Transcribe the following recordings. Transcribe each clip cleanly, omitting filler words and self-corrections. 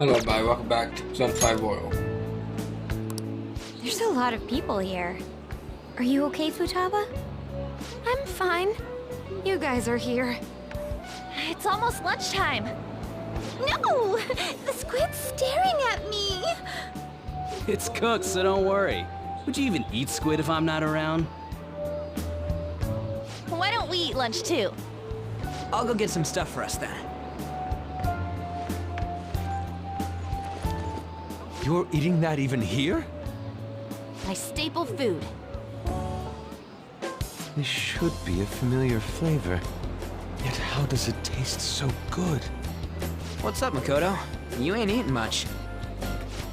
Hello, everybody. Welcome back to Sunfire Royal. There's a lot of people here. Are you okay, Futaba? I'm fine. You guys are here. It's almost lunchtime. No! The squid's staring at me! It's cooked, so don't worry. Would you even eat squid if I'm not around? Why don't we eat lunch too? I'll go get some stuff for us then. You're eating that even here? My staple food. This should be a familiar flavor. Yet how does it taste so good? What's up, Makoto? You ain't eating much.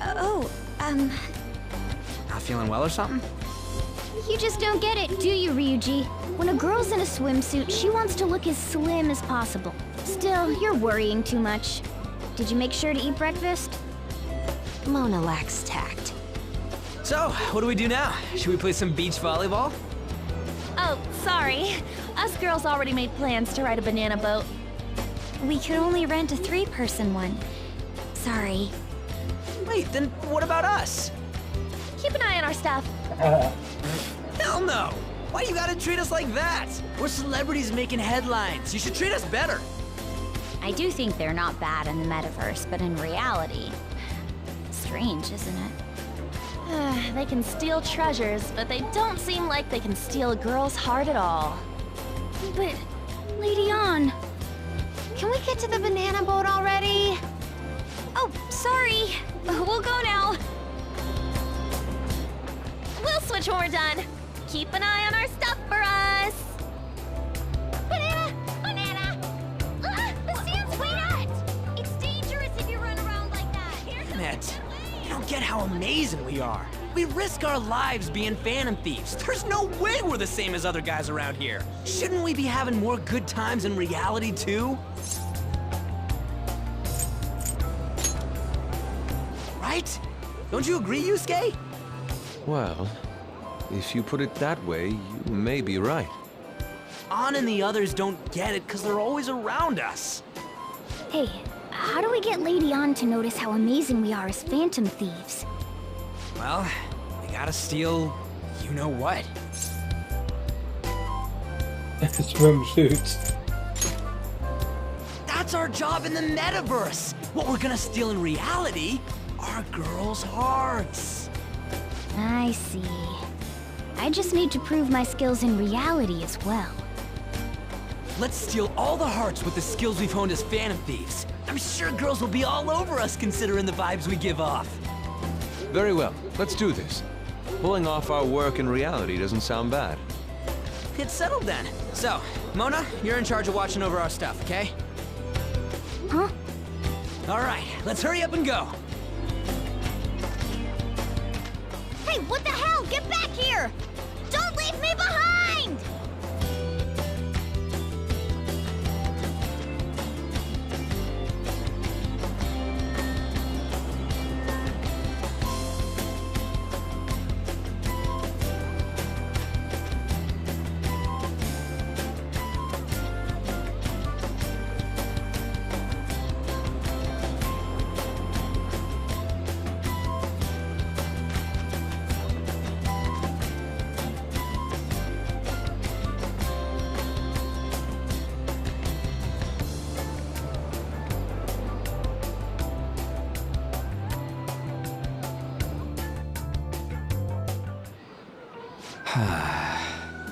Not feeling well or something? You just don't get it, do you, Ryuji? When a girl's in a swimsuit, she wants to look as slim as possible. Still, you're worrying too much. Did you make sure to eat breakfast? Mona lacks tact. So, what do we do now? Should we play some beach volleyball? Oh, sorry. Us girls already made plans to ride a banana boat. We could only rent a 3-person one. Sorry. Wait, then what about us? Keep an eye on our stuff. Hell no! Why you gotta treat us like that? We're celebrities making headlines. You should treat us better. I do think they're not bad in the metaverse, but in reality... Strange, isn't it? They can steal treasures, but they don't seem like they can steal a girl's heart at all. But... Lady Ann... Can we get to the banana boat already? Oh, sorry. We'll go now. We'll switch when we're done. Keep an eye on our stuff for us. Banana! Banana! The sand's wet! It's dangerous if you run around like that. Damn it. You don't get how amazing we are. We risk our lives being Phantom Thieves. There's no way we're the same as other guys around here. Shouldn't we be having more good times in reality, too? Right? Don't you agree, Yusuke? Well, if you put it that way, you may be right. Ann and the others don't get it because they're always around us. Hey, how do we get Lady Ann to notice how amazing we are as Phantom Thieves? Well, we gotta steal you-know-what. Swimsuits. That's our job in the metaverse! What we're gonna steal in reality are girls' hearts. I see. I just need to prove my skills in reality as well. Let's steal all the hearts with the skills we've honed as Phantom Thieves. I'm sure girls will be all over us considering the vibes we give off. Very well, let's do this. Pulling off our work in reality doesn't sound bad. It's settled then. So, Mona, you're in charge of watching over our stuff, okay? Huh? All right, let's hurry up and go. Hey, what the hell? Get back here! Don't leave me behind!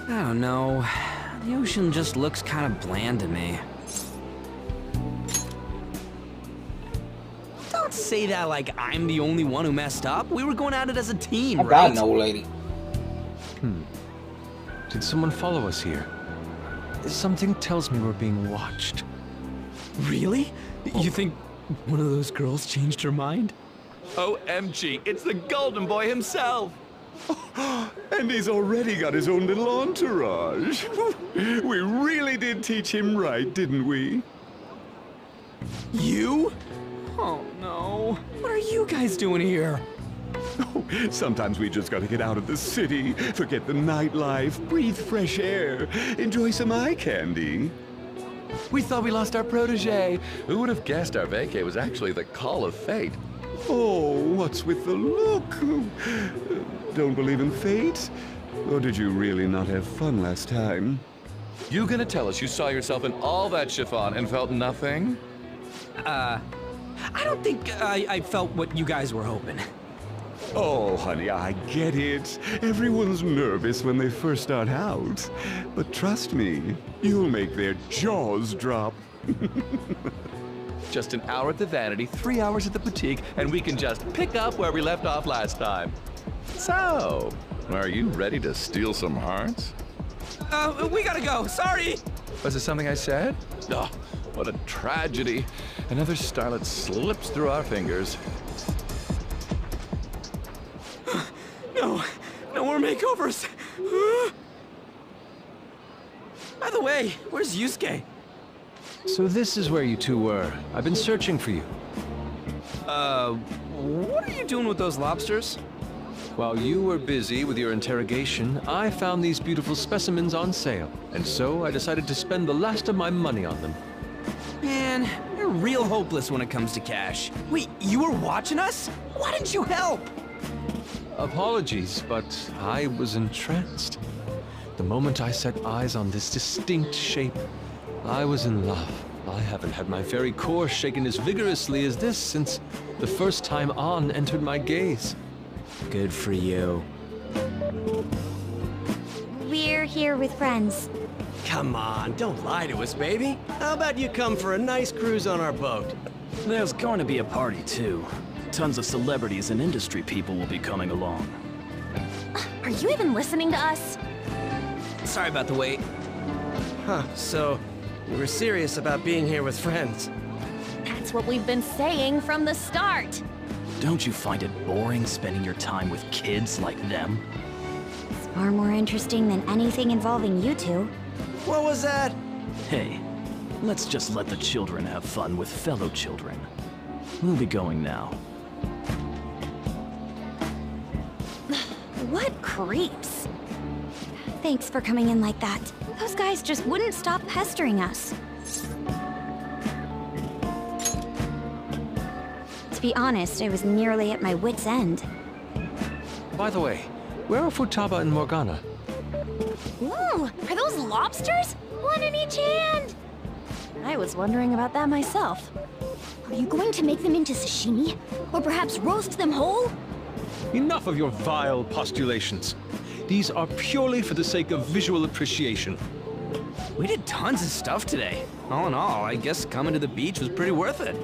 I don't know. The ocean just looks kind of bland to me. Don't say that like I'm the only one who messed up. We were going at it as a team, I right? got an old lady. Did someone follow us here? Something tells me we're being watched. Really? You think one of those girls changed her mind? OMG, it's the Golden Boy himself! And he's already got his own little entourage. We really did teach him right, didn't we? You? Oh no. What are you guys doing here? Oh, sometimes we just gotta get out of the city, forget the nightlife, breathe fresh air, enjoy some eye candy. We thought we lost our protege. Who would have guessed our vacay was actually the call of fate? Oh, what's with the look? Don't believe in fate? Or did you really not have fun last time? You gonna tell us you saw yourself in all that chiffon and felt nothing? I don't think I felt what you guys were hoping. Oh, honey, I get it. Everyone's nervous when they first start out. But trust me, you'll make their jaws drop. Just an hour at the Vanity, 3 hours at the boutique, and we can just pick up where we left off last time. So, are you ready to steal some hearts? We gotta go. Sorry. Was it something I said? Oh, what a tragedy. Another starlet slips through our fingers. No more makeovers. By the way, where's Yusuke? So this is where you two were. I've been searching for you. What are you doing with those lobsters? While you were busy with your interrogation, I found these beautiful specimens on sale, and so I decided to spend the last of my money on them. Man, you're real hopeless when it comes to cash. Wait, you were watching us? Why didn't you help? Apologies, but I was entranced. The moment I set eyes on this distinct shape, I was in love. I haven't had my very core shaken as vigorously as this since the first time An entered my gaze. Good for you. We're here with friends. Come on, don't lie to us, baby. How about you come for a nice cruise on our boat? There's going to be a party, too. Tons of celebrities and industry people will be coming along. Are you even listening to us? Sorry about the wait. Huh, so you were serious about being here with friends. That's what we've been saying from the start. Don't you find it boring spending your time with kids like them? It's far more interesting than anything involving you two. What was that? Hey, let's just let the children have fun with fellow children. We'll be going now. What creeps. Thanks for coming in like that. Those guys just wouldn't stop pestering us. To be honest, I was nearly at my wit's end. By the way, where are Futaba and Morgana? Ooh, are those lobsters? One in each hand. I was wondering about that myself. Are you going to make them into sashimi? Or perhaps roast them whole? Enough of your vile postulations. These are purely for the sake of visual appreciation. We did tons of stuff today. All in all, I guess coming to the beach was pretty worth it.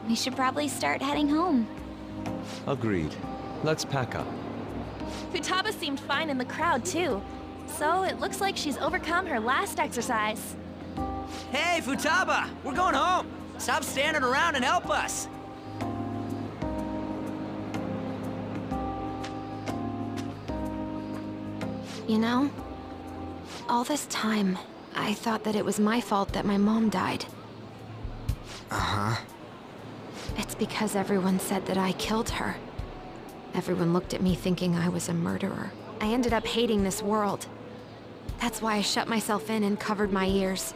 We should probably start heading home. Agreed. Let's pack up. Futaba seemed fine in the crowd, too. So it looks like she's overcome her last exercise. Hey, Futaba! We're going home! Stop standing around and help us! You know, all this time, I thought that it was my fault that my mom died. Uh-huh. It's because everyone said that I killed her. Everyone looked at me thinking I was a murderer. I ended up hating this world. That's why I shut myself in and covered my ears.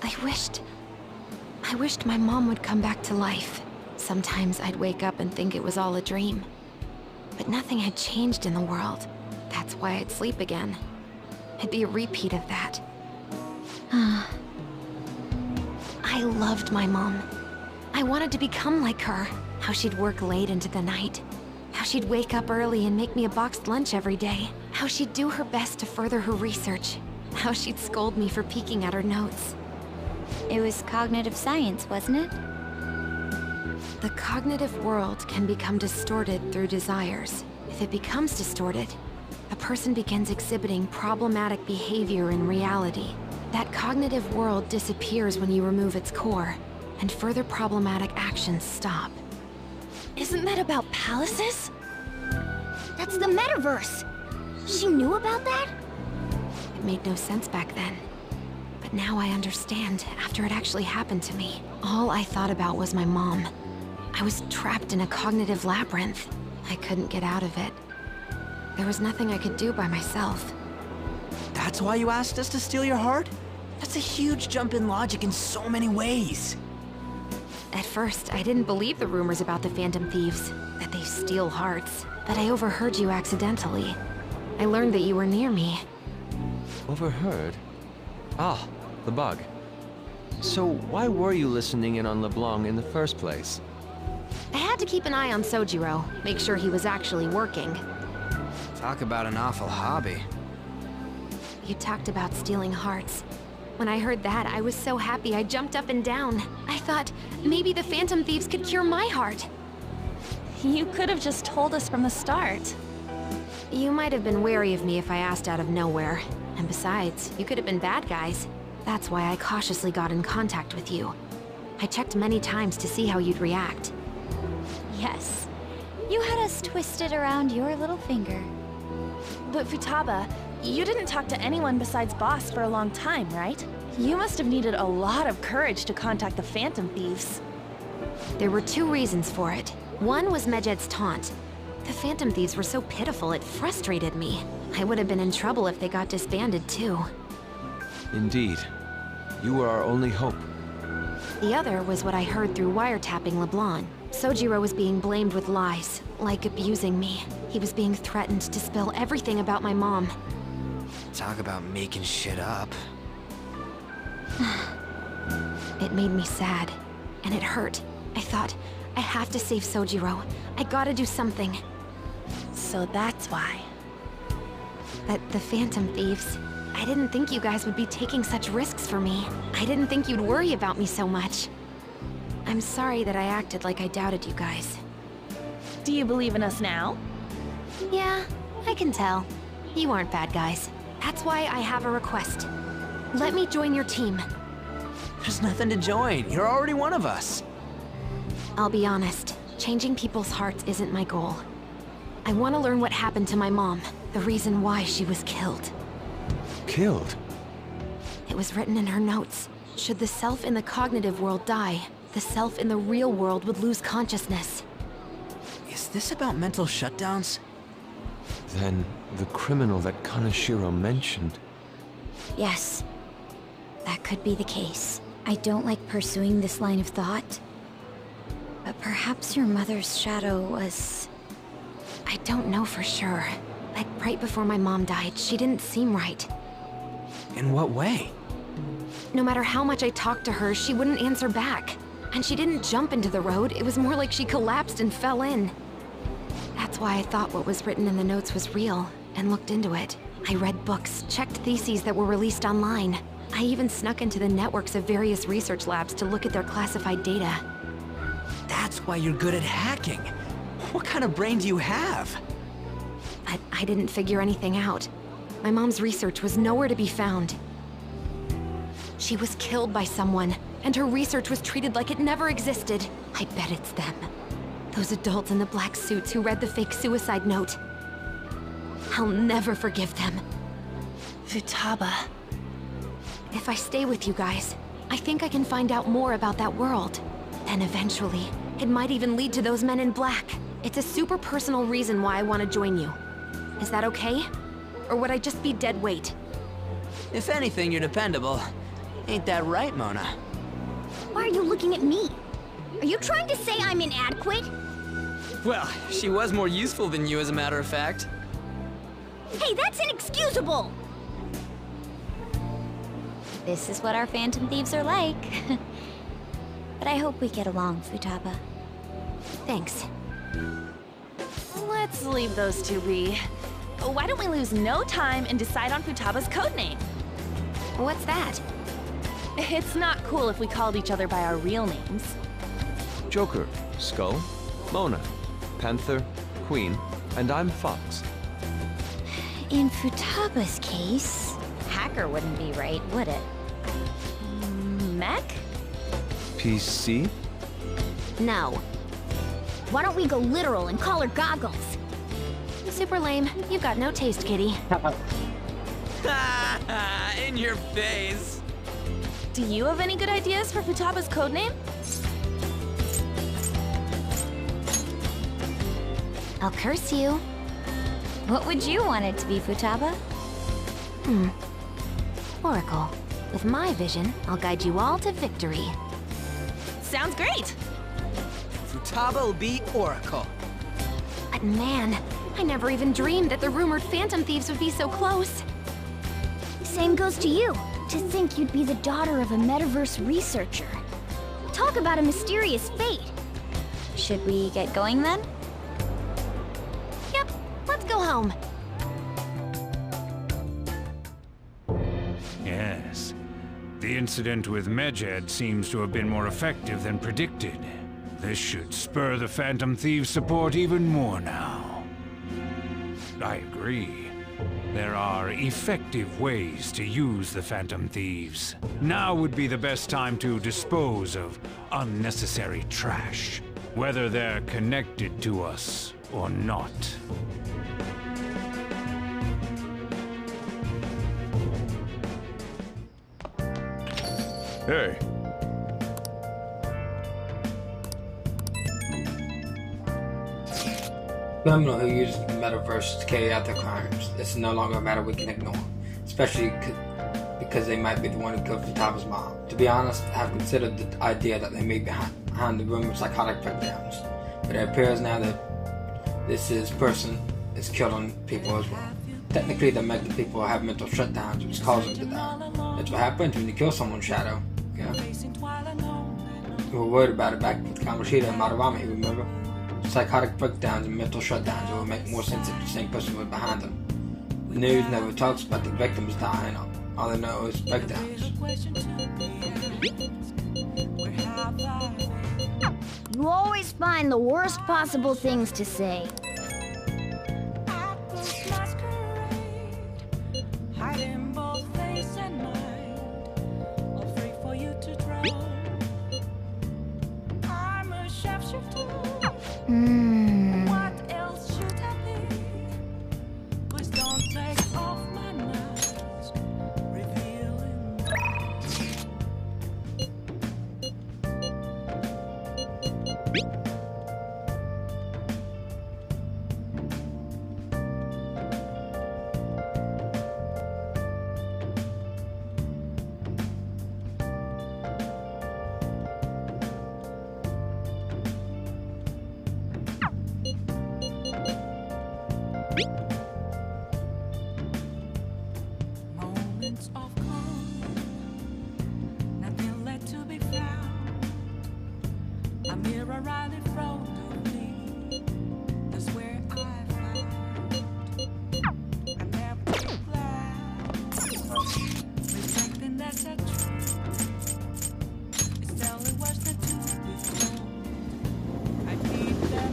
I wished my mom would come back to life. Sometimes I'd wake up and think it was all a dream. But nothing had changed in the world. That's why I'd sleep again. It'd be a repeat of that. I loved my mom. I wanted to become like her. How she'd work late into the night. How she'd wake up early and make me a boxed lunch every day. How she'd do her best to further her research. How she'd scold me for peeking at her notes. It was cognitive science, wasn't it? The cognitive world can become distorted through desires. If it becomes distorted, a person begins exhibiting problematic behavior in reality. That cognitive world disappears when you remove its core, and further problematic actions stop. Isn't that about palaces? That's the metaverse! She knew about that? It made no sense back then. But now I understand, after it actually happened to me. All I thought about was my mom. I was trapped in a cognitive labyrinth. I couldn't get out of it. There was nothing I could do by myself. That's why you asked us to steal your heart? That's a huge jump in logic in so many ways. At first, I didn't believe the rumors about the Phantom Thieves, that they steal hearts. But I overheard you accidentally. I learned that you were near me. Overheard? Ah, the bug. So why were you listening in on LeBlanc in the first place? I had to keep an eye on Sojiro, make sure he was actually working. Talk about an awful hobby. You talked about stealing hearts. When I heard that, I was so happy I jumped up and down. I thought, maybe the Phantom Thieves could cure my heart. You could have just told us from the start. You might have been wary of me if I asked out of nowhere. And besides, you could have been bad guys. That's why I cautiously got in contact with you. I checked many times to see how you'd react. Yes. You had us twisted around your little finger. But Futaba, you didn't talk to anyone besides Boss for a long time, right? You must have needed a lot of courage to contact the Phantom Thieves. There were two reasons for it. One was Medjed's taunt. The Phantom Thieves were so pitiful it frustrated me. I would have been in trouble if they got disbanded too. Indeed. You were our only hope. The other was what I heard through wiretapping LeBlanc. Sojiro was being blamed with lies, like abusing me. He was being threatened to spill everything about my mom. Talk about making shit up. It made me sad, and it hurt. I thought, I have to save Sojiro. I gotta do something. So that's why. But the Phantom Thieves, I didn't think you guys would be taking such risks for me. I didn't think you'd worry about me so much. I'm sorry that I acted like I doubted you guys. Do you believe in us now? Yeah, I can tell. You aren't bad guys. That's why I have a request. Let me join your team. There's nothing to join. You're already one of us. I'll be honest, changing people's hearts isn't my goal. I want to learn what happened to my mom, the reason why she was killed. Killed? It was written in her notes. Should the self in the cognitive world die, the self in the real world would lose consciousness. Is this about mental shutdowns? Then the criminal that Kaneshiro mentioned. Yes. That could be the case. I don't like pursuing this line of thought. But perhaps your mother's shadow was... I don't know for sure. Like right before my mom died, she didn't seem right. In what way? No matter how much I talked to her, she wouldn't answer back. And she didn't jump into the road, it was more like she collapsed and fell in. That's why I thought what was written in the notes was real, and looked into it. I read books, checked theses that were released online. I even snuck into the networks of various research labs to look at their classified data. That's why you're good at hacking. What kind of brain do you have? But I didn't figure anything out. My mom's research was nowhere to be found. She was killed by someone, and her research was treated like it never existed. I bet it's them. Those adults in the black suits who read the fake suicide note. I'll never forgive them. Futaba. If I stay with you guys, I think I can find out more about that world. Then eventually, it might even lead to those men in black. It's a super personal reason why I want to join you. Is that okay? Or would I just be dead weight? If anything, you're dependable. Ain't that right, Mona? Why are you looking at me? Are you trying to say I'm inadequate? Well, she was more useful than you, as a matter of fact. Hey, that's inexcusable! This is what our Phantom Thieves are like. But I hope we get along, Futaba. Thanks. Let's leave those two be. Why don't we lose no time and decide on Futaba's codename? What's that? It's not cool if we called each other by our real names. Joker, Skull, Mona, Panther, Queen, and I'm Fox. In Futaba's case, hacker wouldn't be right, would it? Mech? PC? No. Why don't we go literal and call her Goggles? Super lame. You've got no taste, kitty. Ha! In your face. Do you have any good ideas for Futaba's codename? I'll curse you. What would you want it to be, Futaba? Oracle. With my vision, I'll guide you all to victory. Sounds great! Futaba will be Oracle. But man, I never even dreamed that the rumored Phantom Thieves would be so close. Same goes to you. To think you'd be the daughter of a metaverse researcher. Talk about a mysterious fate. Should we get going then? Yep, let's go home. Yes. The incident with Medjed seems to have been more effective than predicted. This should spur the Phantom Thieves' support even more now. I agree. There are effective ways to use the Phantom Thieves. Now would be the best time to dispose of unnecessary trash, whether they're connected to us or not. Hey. Criminal who uses the metaverse to carry out their crimes. It's no longer a matter we can ignore, especially because they might be the one who killed Futaba's mom. To be honest, I have considered the idea that they may be behind the rumored psychotic breakdowns, but it appears now that this person is killing people as well. Technically, they're making people have mental shutdowns, which causes them to die. That's what happens when you kill someone, Shadow. Yeah. We were worried about it back with Kamoshida and Madarame, remember? Psychotic breakdowns and mental shutdowns. It would make more sense if the same person was behind them. The news never talks about the victims dying. All they know is breakdowns. You always find the worst possible things to say. What else should I be? Please don't take off my mask, revealing. Moments of calm, nothing left to be found. A mirror right in front of me, that's where I found. I never took glass, reflecting that's a truth. It's telling what's the truth is told. I need that.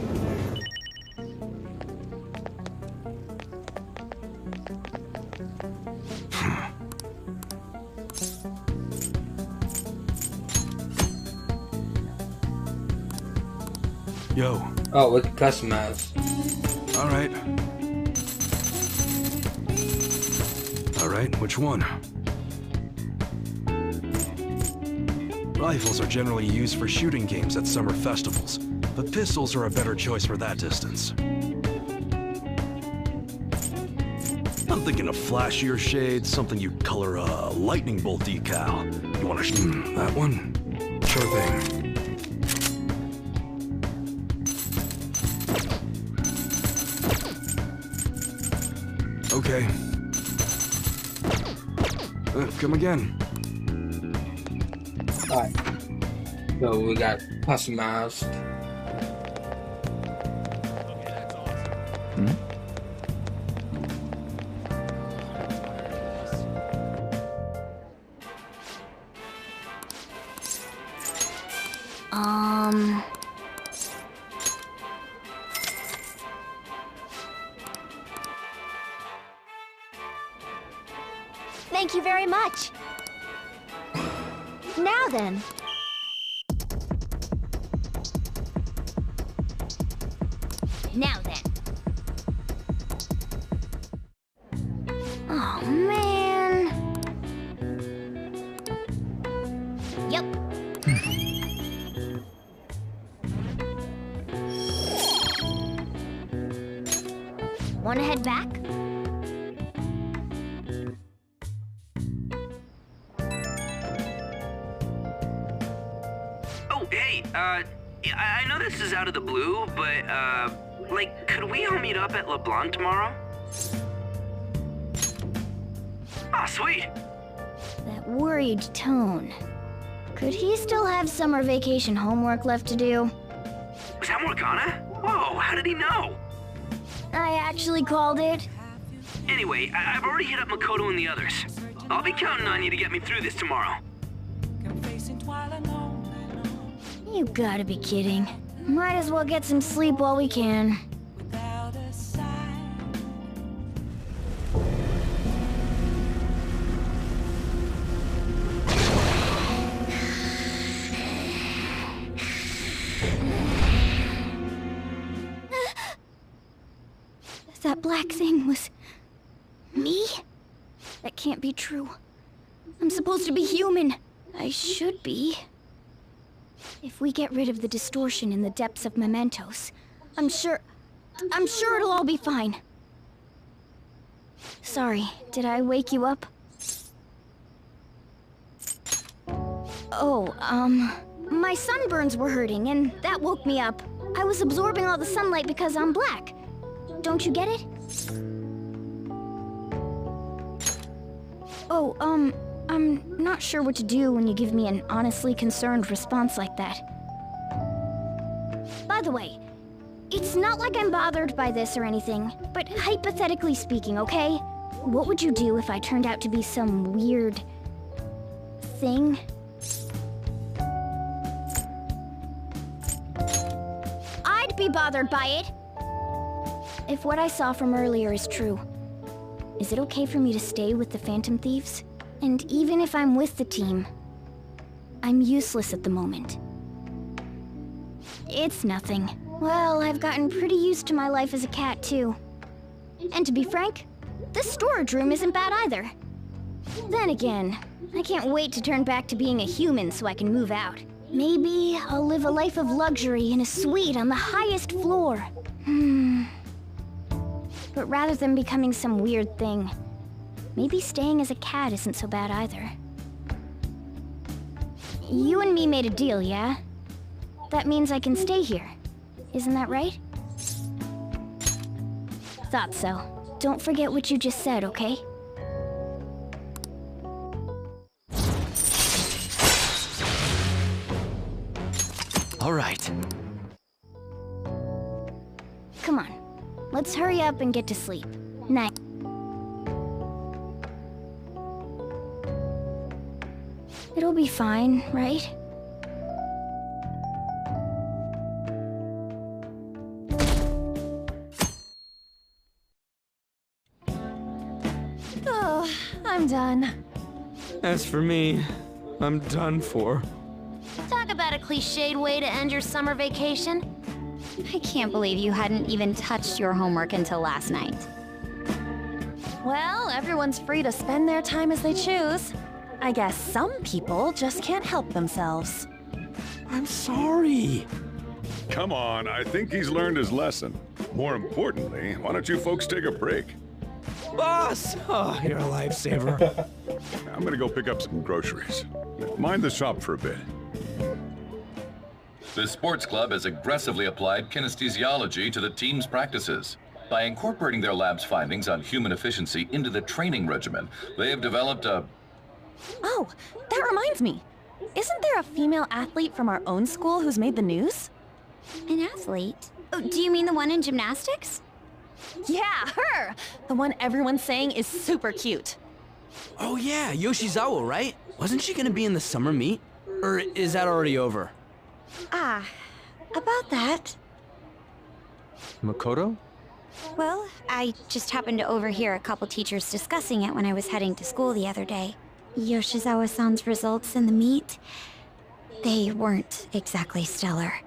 Yo. Oh, we can customize. Alright. Alright, which one? Rifles are generally used for shooting games at summer festivals, but pistols are a better choice for that distance. I'm thinking a flashier shade, something you'd color a lightning bolt decal. You wanna that one? Sure thing. Okay. Come again. Alright. So we got customized. Thank you very much. Now then. Now then. Oh, man. Wanna head back? Oh, hey, I know this is out of the blue, but, like, could we all meet up at LeBlanc tomorrow? Ah, sweet. That worried tone. Could he still have summer vacation homework left to do? Was that Morgana? Whoa, how did he know? I actually called it. Anyway, I've already hit up Makoto and the others. I'll be counting on you to get me through this tomorrow. You gotta be kidding. Might as well get some sleep while we can. That black thing was... me? That can't be true. I'm supposed to be human. I should be. If we get rid of the distortion in the depths of mementos, I'm sure it'll all be fine. Sorry, did I wake you up? Oh, my sunburns were hurting and that woke me up. I was absorbing all the sunlight because I'm black. Don't you get it? Oh, I'm not sure what to do when you give me an honestly concerned response like that. By the way, it's not like I'm bothered by this or anything, but hypothetically speaking, okay? What would you do if I turned out to be some weird... thing? I'd be bothered by it! If what I saw from earlier is true, is it okay for me to stay with the Phantom Thieves? And even if I'm with the team, I'm useless at the moment. It's nothing. Well, I've gotten pretty used to my life as a cat, too. And to be frank, this storage room isn't bad either. Then again, I can't wait to turn back to being a human so I can move out. Maybe I'll live a life of luxury in a suite on the highest floor. But rather than becoming some weird thing, maybe staying as a cat isn't so bad either. You and me made a deal, yeah? That means I can stay here. Isn't that right? Thought so. Don't forget what you just said, okay? All right. Come on. Let's hurry up and get to sleep. Night. It'll be fine, right? Oh, I'm done. As for me, I'm done for. Talk about a cliched way to end your summer vacation. I can't believe you hadn't even touched your homework until last night. Well, everyone's free to spend their time as they choose. I guess some people just can't help themselves. I'm sorry. Come on, I think he's learned his lesson. More importantly, why don't you folks take a break? Boss! Oh, you're a lifesaver. I'm gonna go pick up some groceries. Mind the shop for a bit. The sports club has aggressively applied kinesthesiology to the team's practices. By incorporating their lab's findings on human efficiency into the training regimen, they have developed a... Oh, that reminds me. Isn't there a female athlete from our own school who's made the news? An athlete? Oh, do you mean the one in gymnastics? Yeah, her! The one everyone's saying is super cute. Oh yeah, Yoshizawa, right? Wasn't she gonna be in the summer meet? Or is that already over? Ah, about that. Makoto? Well, I just happened to overhear a couple teachers discussing it when I was heading to school the other day. Yoshizawa-san's results in the meet, they weren't exactly stellar.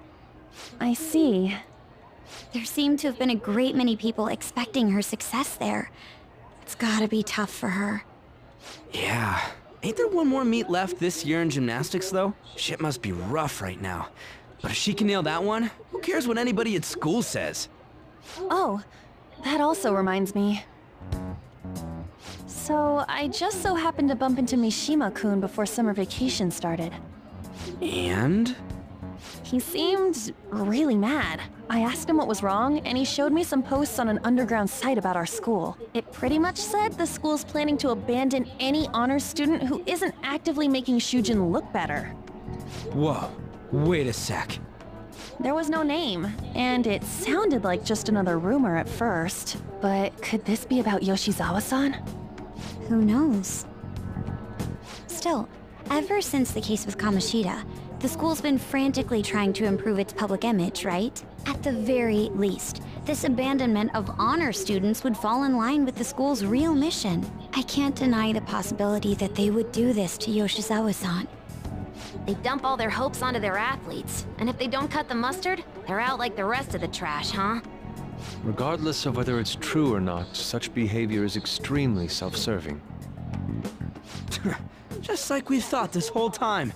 I see. There seemed to have been a great many people expecting her success there. It's gotta be tough for her. Yeah. Ain't there one more meet left this year in gymnastics, though? Shit must be rough right now. But if she can nail that one, who cares what anybody at school says? Oh, That also reminds me. So, I just so happened to bump into Mishima-kun before summer vacation started. And? He seemed really mad. I asked him what was wrong, and he showed me some posts on an underground site about our school. It pretty much said the school's planning to abandon any honors student who isn't actively making Shujin look better. Whoa, wait a sec. There was no name, and it sounded like just another rumor at first. But could this be about Yoshizawa-san? Who knows? Still, ever since the case with Kamoshida, the school's been frantically trying to improve its public image, right? At the very least, this abandonment of honor students would fall in line with the school's real mission. I can't deny the possibility that they would do this to Yoshizawa-san. They dump all their hopes onto their athletes, and if they don't cut the mustard, they're out like the rest of the trash, huh? Regardless of whether it's true or not, such behavior is extremely self-serving. Just like we thought this whole time.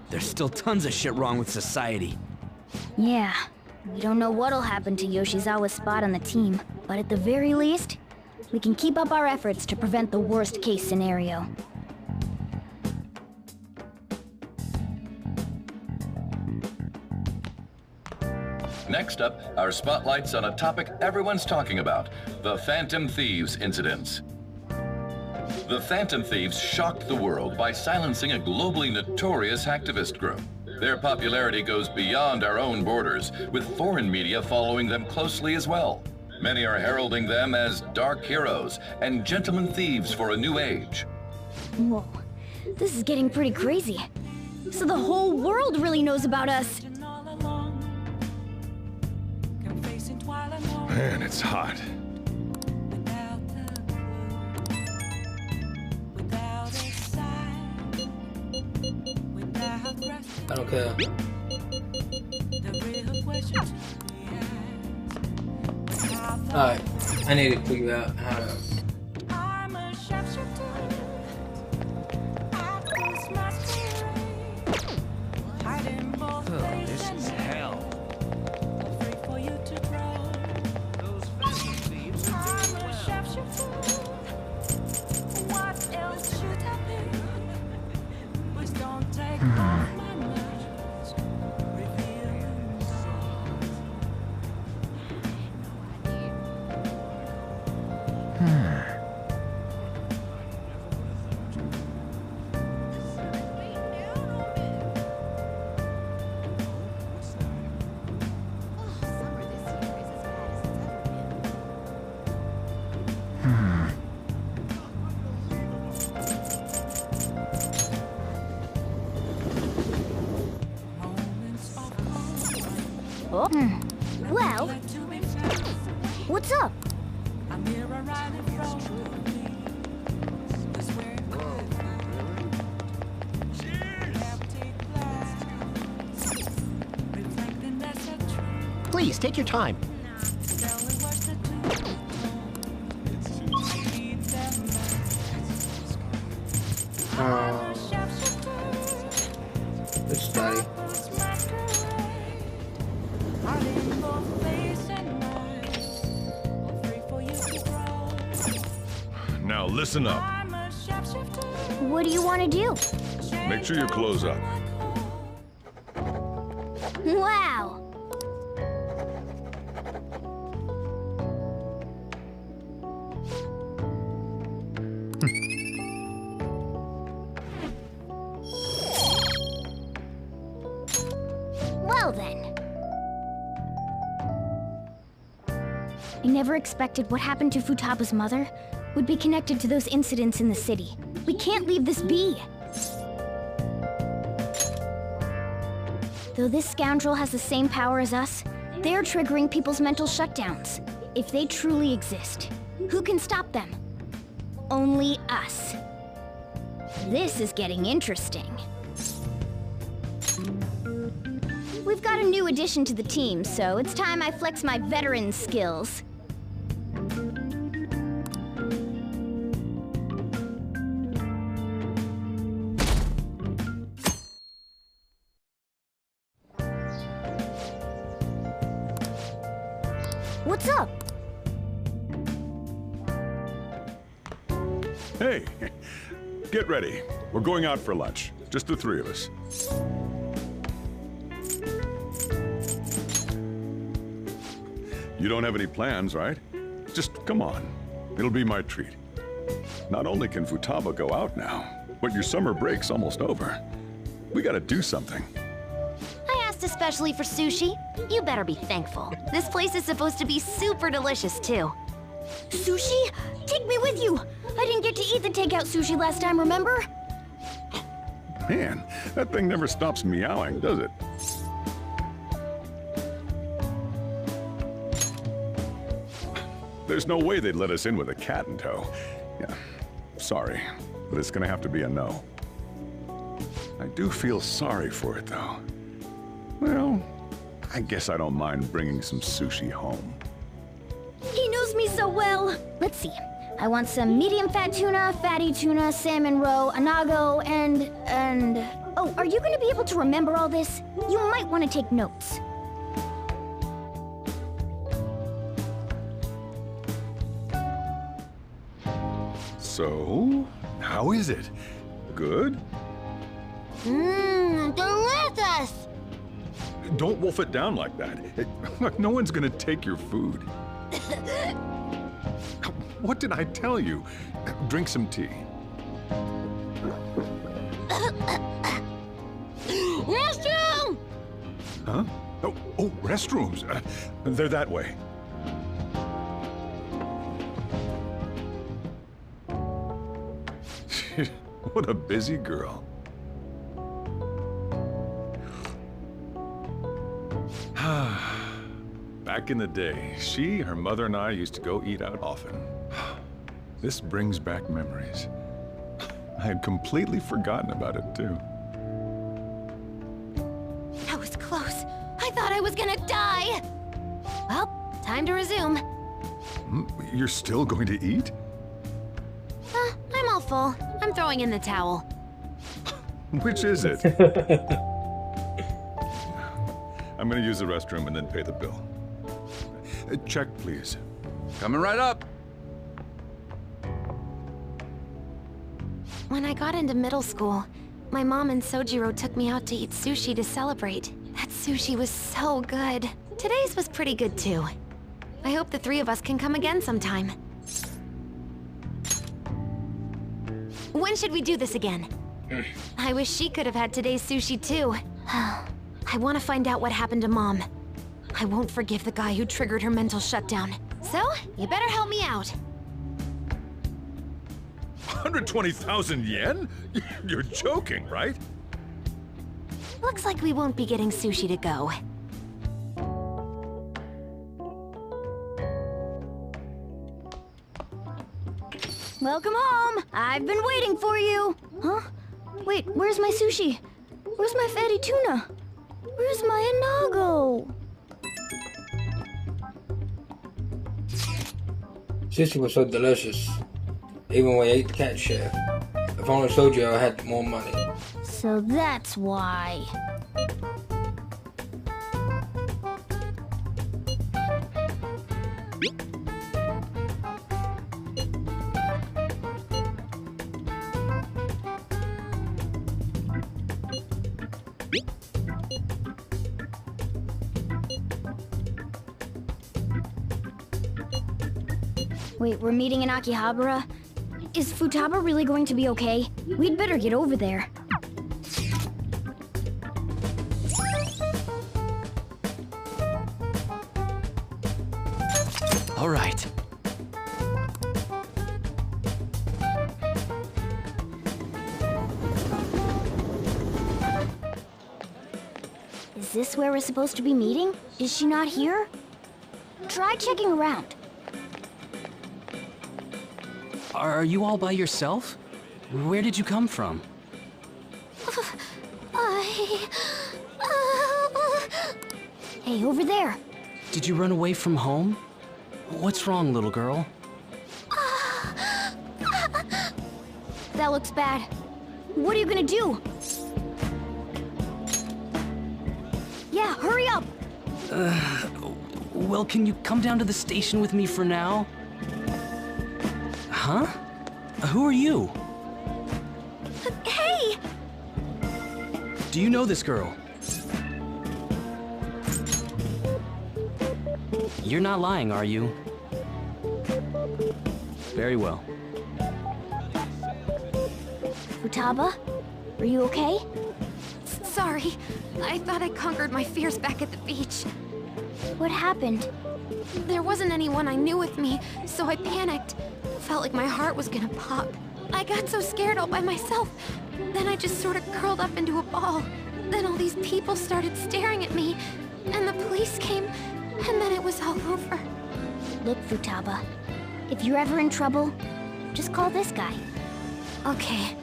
There's still tons of shit wrong with society. Yeah, we don't know what'll happen to Yoshizawa's spot on the team, but at the very least, we can keep up our efforts to prevent the worst case scenario. Next up, our spotlight's on a topic everyone's talking about, the Phantom Thieves incidents. The Phantom Thieves shocked the world by silencing a globally notorious hacktivist group. Their popularity goes beyond our own borders, with foreign media following them closely as well. Many are heralding them as dark heroes and gentlemen thieves for a new age. Whoa, this is getting pretty crazy. So the whole world really knows about us. Man, it's hot. I don't care. Alright, I need to figure out how to... This is hell. Well, what's up? Please, take your time. Let's study. Now listen up. What do you want to do? Make sure you close up. Wow! Well then. I never expected what happened to Futaba's mother would be connected to those incidents in the city. We can't leave this be. Though this scoundrel has the same power as us, they're triggering people's mental shutdowns. If they truly exist, who can stop them? Only us. This is getting interesting. We've got a new addition to the team, so it's time I flex my veteran skills. What's up? Hey, get ready. We're going out for lunch. Just the three of us. You don't have any plans, right? Just come on. It'll be my treat. Not only can Futaba go out now, but your summer break's almost over. We gotta do something. I asked especially for sushi. You better be thankful. This place is supposed to be super delicious, too. Sushi? Take me with you! I didn't get to eat the takeout sushi last time, remember? Man, that thing never stops meowing, does it? There's no way they'd let us in with a cat in tow. Yeah, sorry, but it's gonna have to be a no. I do feel sorry for it, though. Well, I guess I don't mind bringing some sushi home. He knows me so well. Let's see. I want some medium fat tuna, fatty tuna, salmon roe, anago, and... Oh, are you gonna be able to remember all this? You might want to take notes. So, how is it? Good? Delicious! Don't wolf it down like that. No one's gonna take your food. What did I tell you? Drink some tea. Restroom! Huh? Oh, restrooms. They're that way. What a busy girl. Back in the day, she, her mother, and I used to go eat out often. This brings back memories. I had completely forgotten about it, too. That was close. I thought I was gonna die. Well, time to resume. You're still going to eat? I'm all full. I'm throwing in the towel. Which is it? I'm gonna use the restroom and then pay the bill. Check, please. Coming right up. When I got into middle school, my mom and Sojiro took me out to eat sushi to celebrate. That sushi was so good. Today's was pretty good too. I hope the three of us can come again sometime. When should we do this again? I wish she could have had today's sushi too. I want to find out what happened to Mom. I won't forgive the guy who triggered her mental shutdown. So, you better help me out. 120,000 yen? You're joking, right? Looks like we won't be getting sushi to go. Welcome home! I've been waiting for you! Huh? Wait, where's my sushi? Where's my fatty tuna? Where's my anago? Sushi was so delicious, even when I ate the cat share. If only Sojiro had more money. So that's why. Wait, we're meeting in Akihabara? Is Futaba really going to be okay? We'd better get over there. All right. Is this where we're supposed to be meeting? Is she not here? Try checking around. Are you all by yourself? Where did you come from? Hey, over there. Did you run away from home? What's wrong, little girl? That looks bad. What are you gonna do? Yeah, hurry up! Well, can you come down to the station with me for now? Huh? Who are you? Hey! Do you know this girl? You're not lying, are you? Very well. Futaba? Are you okay? Sorry. I thought I conquered my fears back at the beach. What happened? There wasn't anyone I knew with me, so I panicked. Felt like my heart was gonna pop. I got so scared all by myself. Then I just sort of curled up into a ball. Then all these people started staring at me, and the police came, and then it was all over. Look, Futaba, if you're ever in trouble, just call this guy. Okay.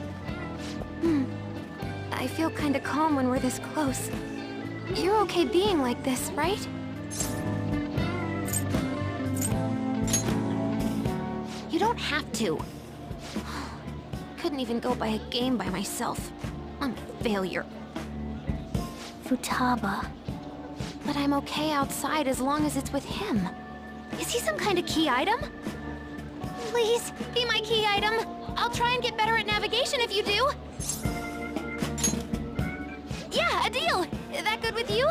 I feel kinda calm when we're this close. You're okay being like this, right? You don't have to. Couldn't even go by a game by myself. I'm a failure. Futaba. But I'm okay outside as long as it's with him. Is he some kind of key item? Please, be my key item. I'll try and get better at navigation if you do. Yeah, a deal. That good with you?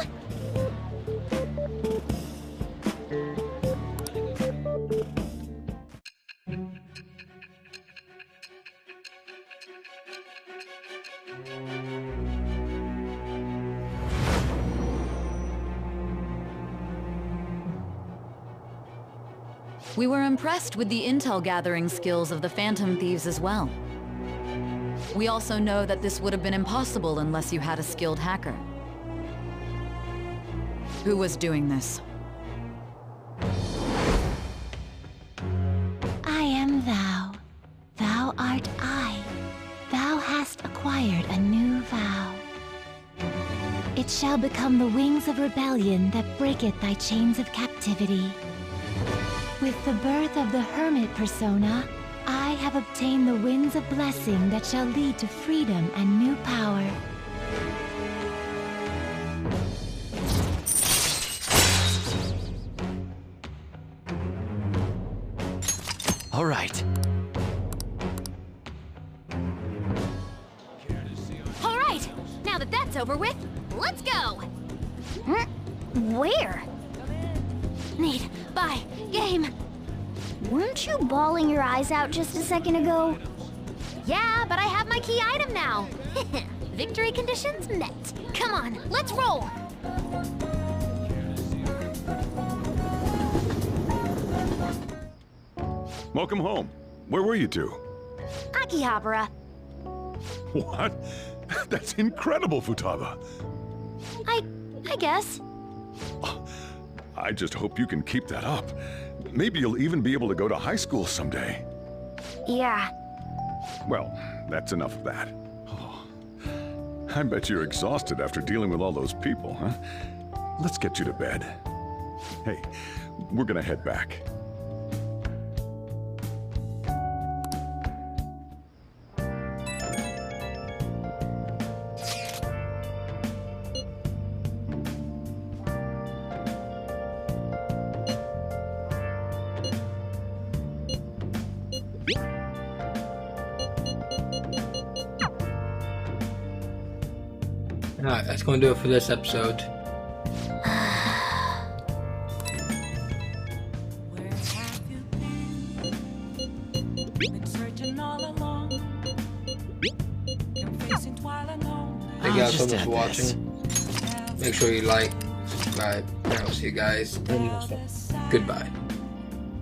We were impressed with the intel gathering skills of the Phantom Thieves as well. We also know that this would have been impossible unless you had a skilled hacker. Who was doing this? I am thou. Thou art I. Thou hast acquired a new vow. It shall become the wings of rebellion that breaketh thy chains of captivity. With the birth of the hermit persona, I have obtained the winds of blessing that shall lead to freedom and new power. All right. All right. Now that that's over with, let's go. Where? Need, buy, game. Weren't you bawling your eyes out just a second ago? Yeah, but I have my key item now. Victory conditions met. Come on, let's roll. Welcome home. Where were you two? Akihabara. What? That's incredible, Futaba. I guess. I just hope you can keep that up. Maybe you'll even be able to go to high school someday. Yeah. Well, that's enough of that. I bet you're exhausted after dealing with all those people, huh? Let's get you to bed. Hey, we're gonna head back. Alright, that's going to do it for this episode. Thank you guys so much for watching. Make sure you like, subscribe, and I'll see you guys in the next one. Goodbye.